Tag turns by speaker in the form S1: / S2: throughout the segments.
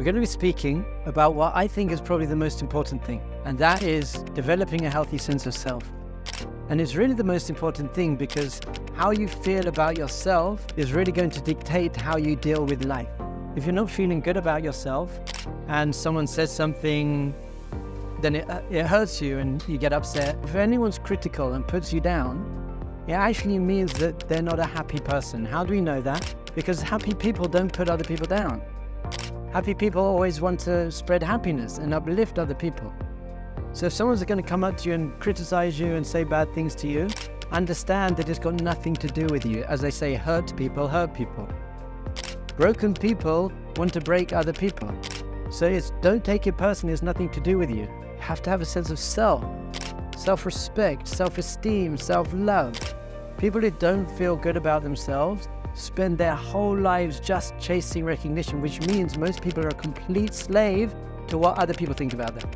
S1: We're going to be speaking about what I think is probably the most important thing, and that is developing a healthy sense of self. And it's really the most important thing because how you feel about yourself is really going to dictate how you deal with life. If you're not feeling good about yourself and someone says something, then it hurts you and you get upset. If anyone's critical and puts you down, it actually means that they're not a happy person. How do we know that? Because happy people don't put other people down. Happy people always want to spread happiness and uplift other people. So if someone's going to come up to you and criticize you and say bad things to you, understand that it's got nothing to do with you. As they say, hurt people hurt people. Broken people want to break other people. So don't take it personally, it's nothing to do with you. You have to have a sense of self, self-respect, self-esteem, self-love. People who don't feel good about themselves spend their whole lives just chasing recognition, which means most people are a complete slave to what other people think about them.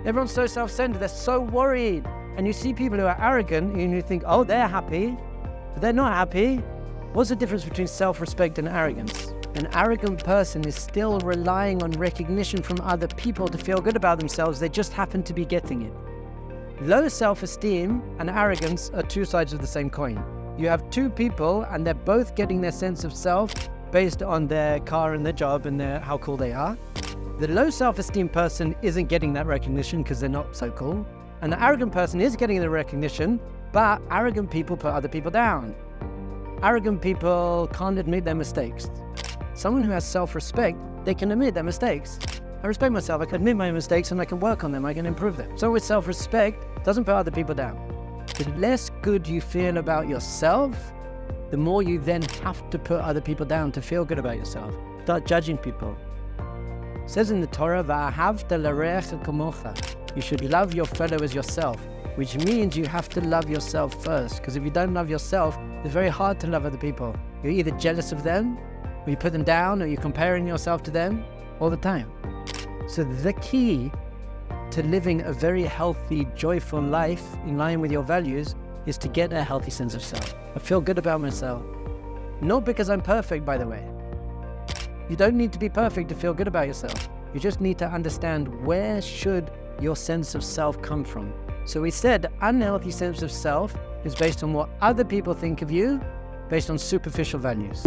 S1: Everyone's so self-centered, they're so worried. And you see people who are arrogant and you think, oh, they're happy, but they're not happy. What's the difference between self-respect and arrogance? An arrogant person is still relying on recognition from other people to feel good about themselves. They just happen to be getting it. Low self-esteem and arrogance are two sides of the same coin. You have two people and they're both getting their sense of self based on their car and their job and how cool they are. The low self-esteem person isn't getting that recognition because they're not so cool. And the arrogant person is getting the recognition, but arrogant people put other people down. Arrogant people can't admit their mistakes. Someone who has self-respect, they can admit their mistakes. I respect myself, I can admit my mistakes and I can work on them, I can improve them. Someone with self-respect doesn't put other people down. The less good you feel about yourself, the more you then have to put other people down to feel good about yourself. Start judging people. It says in the Torah, "Va'ahavta l'reacha kamocha." You should love your fellow as yourself, which means you have to love yourself first. Because if you don't love yourself, it's very hard to love other people. You're either jealous of them, or you put them down, or you're comparing yourself to them all the time. So the key to living a very healthy, joyful life in line with your values is to get a healthy sense of self. I feel good about myself. Not because I'm perfect, by the way. You don't need to be perfect to feel good about yourself. You just need to understand where should your sense of self come from. So we said unhealthy sense of self is based on what other people think of you, based on superficial values.